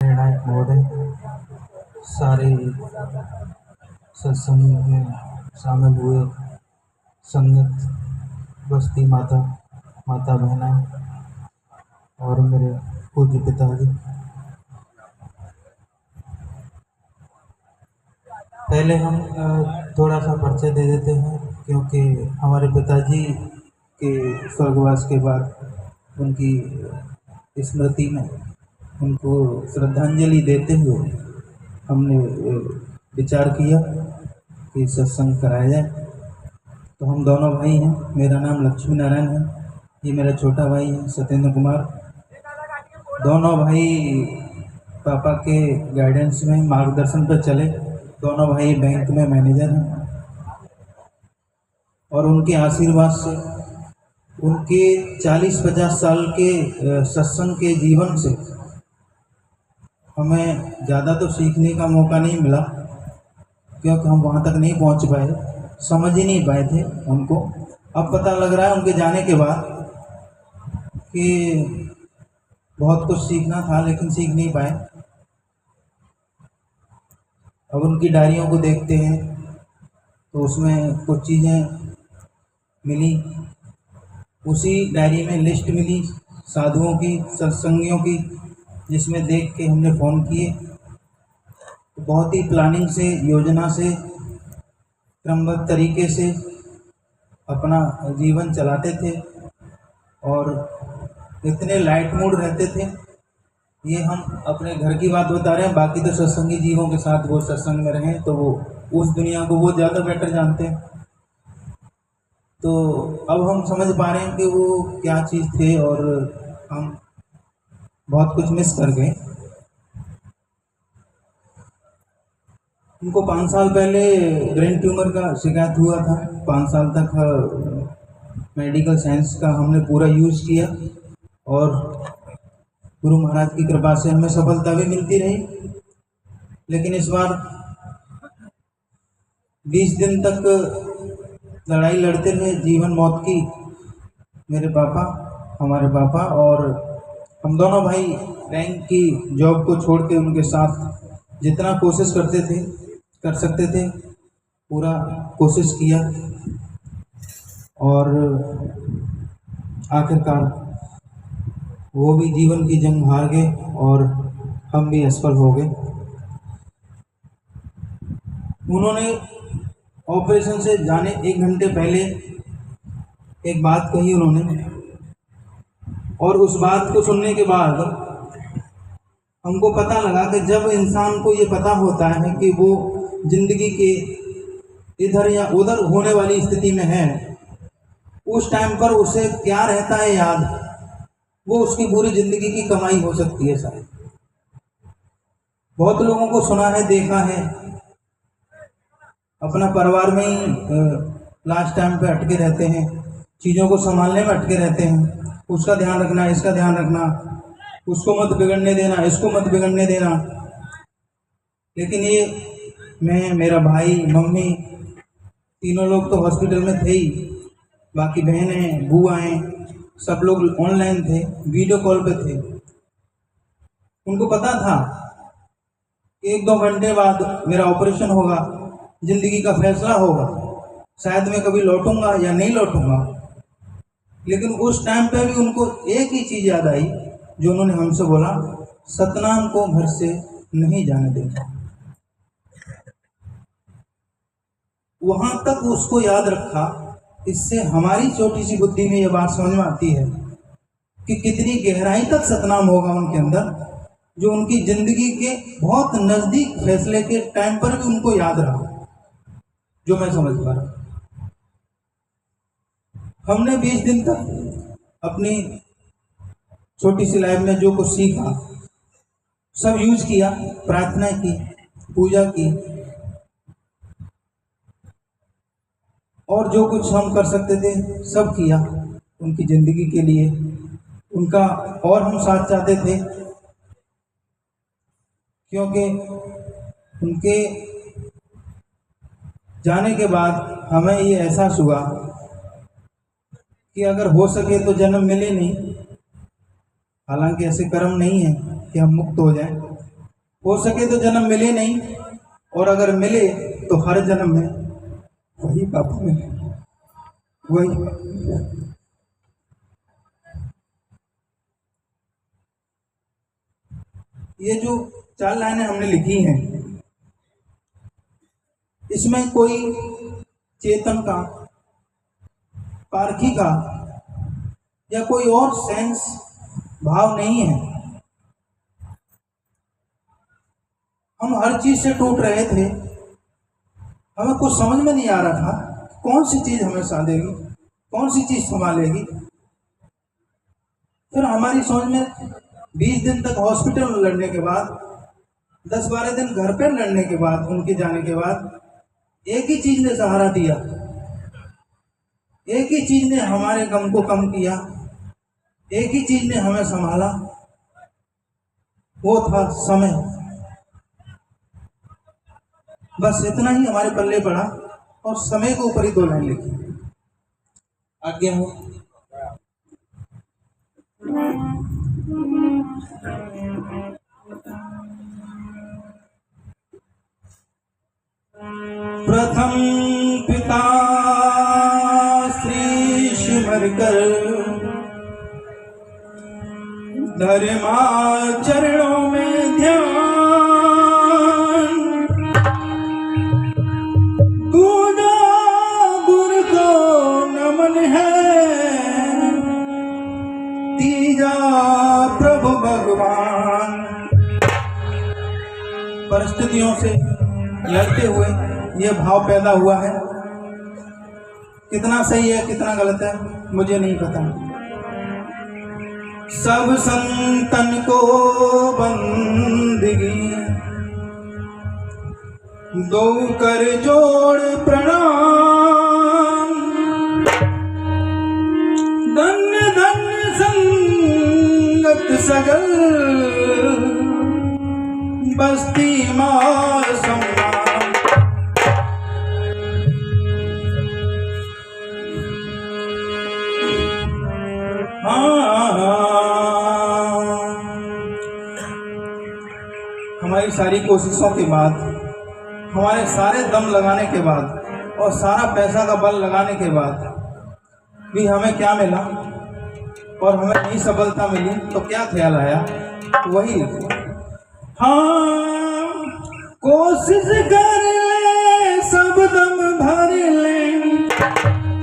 निर्णायक महोदय, सारे सत्संग में शामिल हुए संगत, बस्ती माता, माता बहना और मेरे पूज्य पिताजी। पहले हम थोड़ा सा परिचय दे देते हैं, क्योंकि हमारे पिताजी के स्वर्गवास के बाद उनकी स्मृति में उनको श्रद्धांजलि देते हुए हमने विचार किया कि सत्संग कराया जाए। तो हम दोनों भाई हैं। मेरा नाम लक्ष्मी नारायण है, ये मेरा छोटा भाई है सत्येंद्र कुमार। दोनों भाई पापा के गाइडेंस में, मार्गदर्शन पर चले। दोनों भाई बैंक में मैनेजर हैं और उनके आशीर्वाद से, उनके 40-50 साल के सत्संग के जीवन से हमें ज़्यादा तो सीखने का मौका नहीं मिला, क्योंकि हम वहाँ तक नहीं पहुँच पाए, समझ ही नहीं पाए थे उनको। अब पता लग रहा है उनके जाने के बाद कि बहुत कुछ सीखना था, लेकिन सीख नहीं पाए। अब उनकी डायरियों को देखते हैं तो उसमें कुछ चीज़ें मिली। उसी डायरी में लिस्ट मिली साधुओं की, सत्संगियों की, जिसमें देख के हमने फ़ोन किए। तो बहुत ही प्लानिंग से, योजना से, क्रमबद्ध तरीके से अपना जीवन चलाते थे और इतने लाइट मूड रहते थे। ये हम अपने घर की बात बता रहे हैं, बाकी तो सत्संगी जीवों के साथ वो सत्संग में रहें तो वो उस दुनिया को वो ज़्यादा बेटर जानते हैं। तो अब हम समझ पा रहे हैं कि वो क्या चीज़ थे और हम बहुत कुछ मिस कर गए। उनको 5 साल पहले ब्रेन ट्यूमर का शिकायत हुआ था। 5 साल तक मेडिकल साइंस का हमने पूरा यूज़ किया और गुरु महाराज की कृपा से हमें सफलता भी मिलती रही। लेकिन इस बार 20 दिन तक लड़ाई लड़ते रहे जीवन मौत की, मेरे पापा, हमारे पापा और हम दोनों भाई। बैंक की जॉब को छोड़ के उनके साथ जितना कोशिश करते थे, कर सकते थे, पूरा कोशिश किया और आखिरकार वो भी जीवन की जंग हार गए और हम भी असफल हो गए। उन्होंने ऑपरेशन से जाने 1 घंटे पहले एक बात कही उन्होंने, और उस बात को सुनने के बाद हमको पता लगा कि जब इंसान को ये पता होता है कि वो जिंदगी के इधर या उधर होने वाली स्थिति में है, उस टाइम पर उसे क्या रहता है याद, वो उसकी पूरी जिंदगी की कमाई हो सकती है। शायद बहुत लोगों को सुना है, देखा है, अपना परिवार में ही लास्ट टाइम पे अटके रहते हैं, चीज़ों को संभालने में अटके रहते हैं। उसका ध्यान रखना, इसका ध्यान रखना, उसको मत बिगड़ने देना, इसको मत बिगड़ने देना। लेकिन ये मैं, मेरा भाई, मम्मी, तीनों लोग तो हॉस्पिटल में थे ही, बाकी बहनें, बुआएं, सब लोग ऑनलाइन थे, वीडियो कॉल पे थे। उनको पता था 1-2 घंटे बाद मेरा ऑपरेशन होगा, जिंदगी का फैसला होगा, शायद मैं कभी लौटूंगा या नहीं लौटूंगा। लेकिन उस टाइम पे भी उनको एक ही चीज़ याद आई जो उन्होंने हमसे बोला, सतनाम को घर से नहीं जाने देना। वहां तक उसको याद रखा। इससे हमारी छोटी सी बुद्धि में ये बात समझ में आती है कि कितनी गहराई तक सतनाम होगा उनके अंदर, जो उनकी जिंदगी के बहुत नजदीक फैसले के टाइम पर भी उनको याद रहा, जो मैं समझ पा रहा। हमने 20 दिन तक अपनी छोटी सी लाइफ में जो कुछ सीखा सब यूज किया, प्रार्थना की, पूजा की, और जो कुछ हम कर सकते थे सब किया उनकी जिंदगी के लिए, उनका। और हम साथ चाहते थे, क्योंकि उनके जाने के बाद हमें ये एहसास हुआ कि अगर हो सके तो जन्म मिले नहीं, हालांकि ऐसे कर्म नहीं है कि हम मुक्त हो जाएं, हो सके तो जन्म मिले नहीं, और अगर मिले तो हर जन्म में वही बापू मिले, वही। ये जो 4 लाइनें हमने लिखी हैं, इसमें कोई चेतन का, पारखी का या कोई और सेंस भाव नहीं है। हम हर चीज से टूट रहे थे, हमें कुछ समझ में नहीं आ रहा था कौन सी चीज हमें साधेगी, कौन सी चीज संभालेगी। फिर हमारी समझ में 20 दिन तक हॉस्पिटल में लड़ने के बाद, 10-12 दिन घर पे लड़ने के बाद, उनके जाने के बाद, एक ही चीज ने सहारा दिया, एक ही चीज ने हमारे गम को कम किया, एक ही चीज ने हमें संभाला, वो था समय। बस इतना ही हमारे पल्ले पड़ा, और समय के ऊपर ही 2 लाइन लिखी। आज्ञा हो। प्रथम पिता श्रीश भरकर धर्मा चरणों में ध्यान, गुना गुरु को नमन है, तीजा प्रभु भगवान। परिस्थितियों से लड़ते हुए ये भाव पैदा हुआ है। कितना सही है कितना गलत है मुझे नहीं पता। सब संतन को बंदगी दो कर जोड़ प्रणाम, धन्य धन्य संगत सगल बस्ती माँ सम्मान। हमारी सारी कोशिशों के बाद, हमारे सारे दम लगाने के बाद और सारा पैसा का बल लगाने के बाद भी हमें क्या मिला और हमें नहीं सफलता मिली, तो क्या ख्याल आया वही लिखो। हाँ, कोशिश कर ले सब दम भर ले,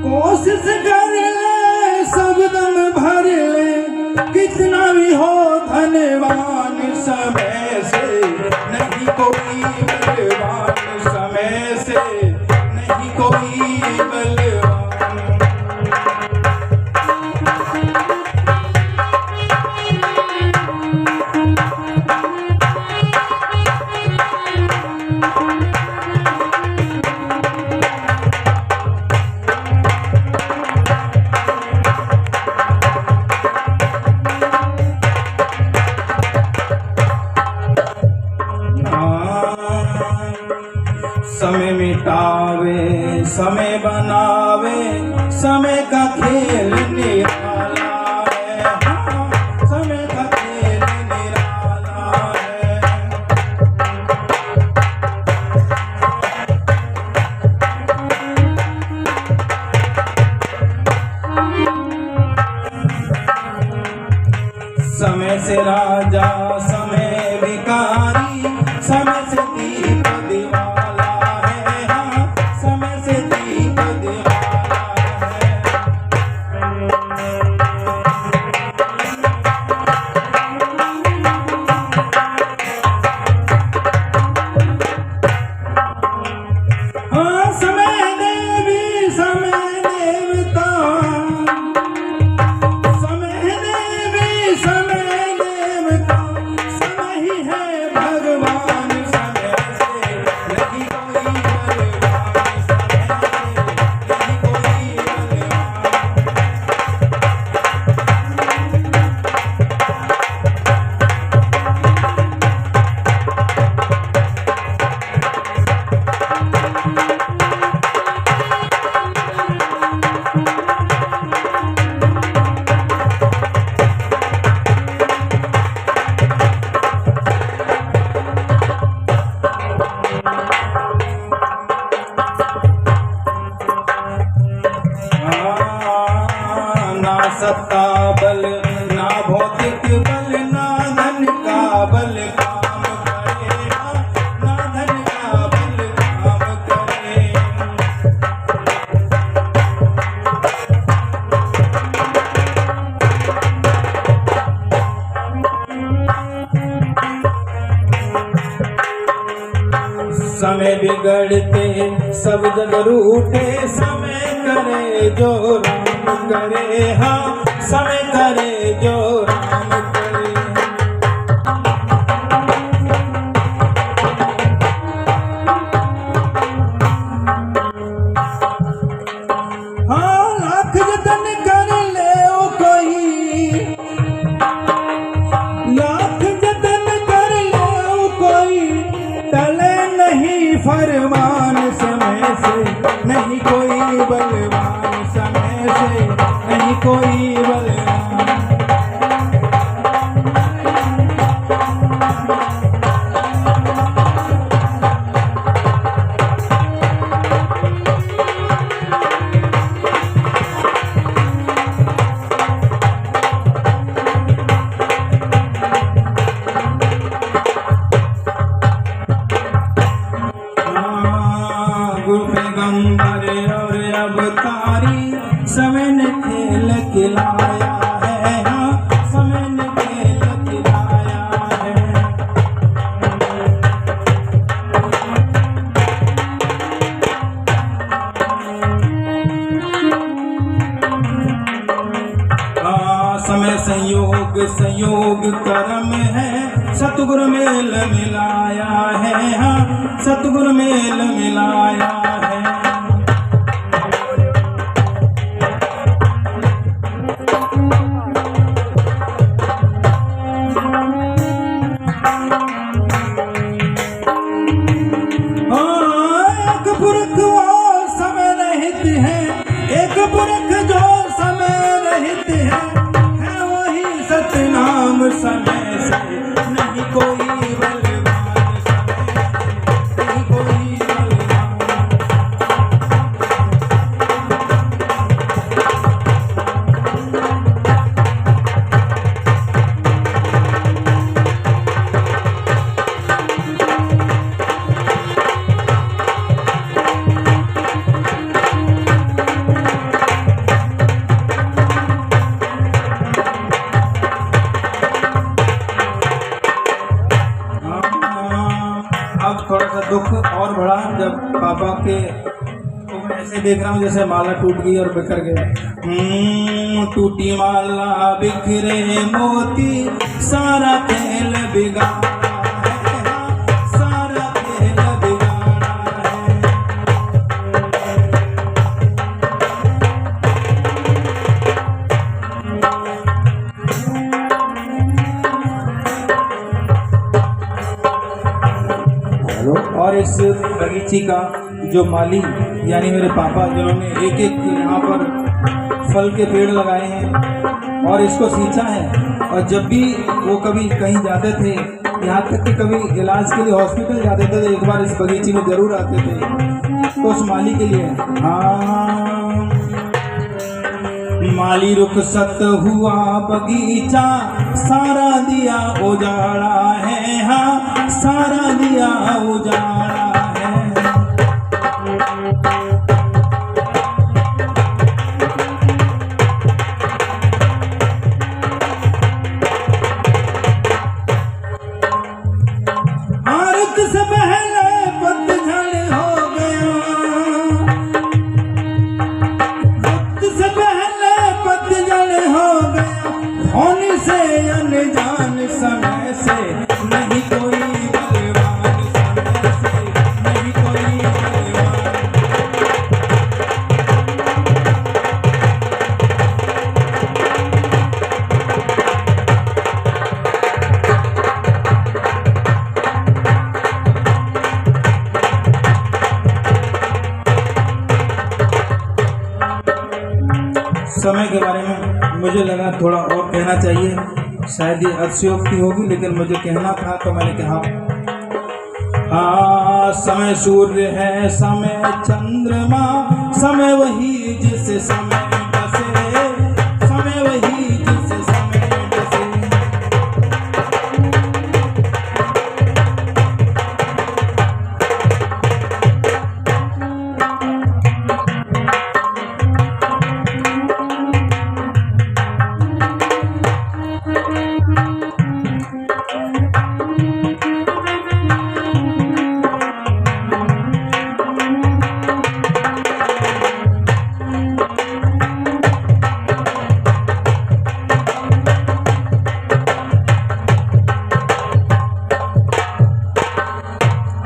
कोशिश कर ले सब दम भर ले, कितना भी हो धनवान समय से नहीं कोई बलवान, समय से नहीं कोई बलवान। समय मिटावे समय बनावे, समय का खेल निराला है। हाँ, समय का खेल निराला है। समय से राजा समय भिखारी, समय से दीप दिवाला है। हाँ, समय से दीप दिवाला है। समय बिगड़ते सब जग रूठे, समय करे जो राम करे, हाँ समय करे जो राम करे। हाँ लाख जतन कर ले ओ कोई, लाख जतन कर ले ओ कोई, टले नहीं फरमान समय से, नहीं कोई बलवान समय से, नहीं कोई बलवान। पैगंबर और अवतारी समय ने खेल खिलाया है, हाँ समय ने खेल खिलाया है। समय संयोग संयोग कर्म है, सतगुरु मेल मिलाया है, हाँ सतगुरु मेल मिलाया है। एक पुरख वो समय रहित है, एक पुरख जो समय रहित है वही सतनाम समय से, नहीं कोई बलवान समय से, नहीं कोई बलवान। अब थोड़ा सा दुख और बढ़ा जब पापा के, तो मैं ऐसे देख रहा हूँ जैसे माला टूट गई और बिखर गए। टूटी माला बिखरे मोती, सारा खेल बिगाड़ा है, सारा खेल बिगाड़ा है। और इस बगीची का जो माली यानी मेरे पापा, जिन्होंने एक एक यहाँ पर फल के पेड़ लगाए हैं और इसको सींचा है, और जब भी वो कभी कहीं जाते थे, यहाँ तक कि कभी इलाज के लिए हॉस्पिटल जाते थे तो एक बार इस बगीची में जरूर आते थे। तो उस माली के लिए, हाँ माली रुखसत हुआ बगीचा, सारा दिया उजाड़ा है, हाँ सारा दिया उजाड़ा है। रुत से पहले पतझड़ हो गया, रुत से पहले पतझड़ हो गया, होने से अनजान समय से, नहीं कोई बलवान समय से, नहीं कोई बलवान। समय के बारे में मुझे लगा थोड़ा और कहना चाहिए, शायद ये अतिशयोक्ति होगी लेकिन मुझे कहना था तो मैंने कहा। समय सूर्य है, समय चंद्रमा, समय वही जिस समय बसे, समय वही जिस समय बसे।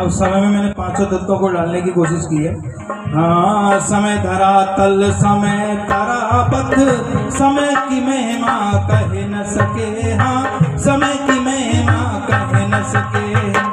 अब समय में मैंने 500 तत्वों को डालने की कोशिश की है। हाँ, समय धरा तल, समय तरा पथ, समय की महिमा कह न सके। हाँ, समय की महिमा कह न सके।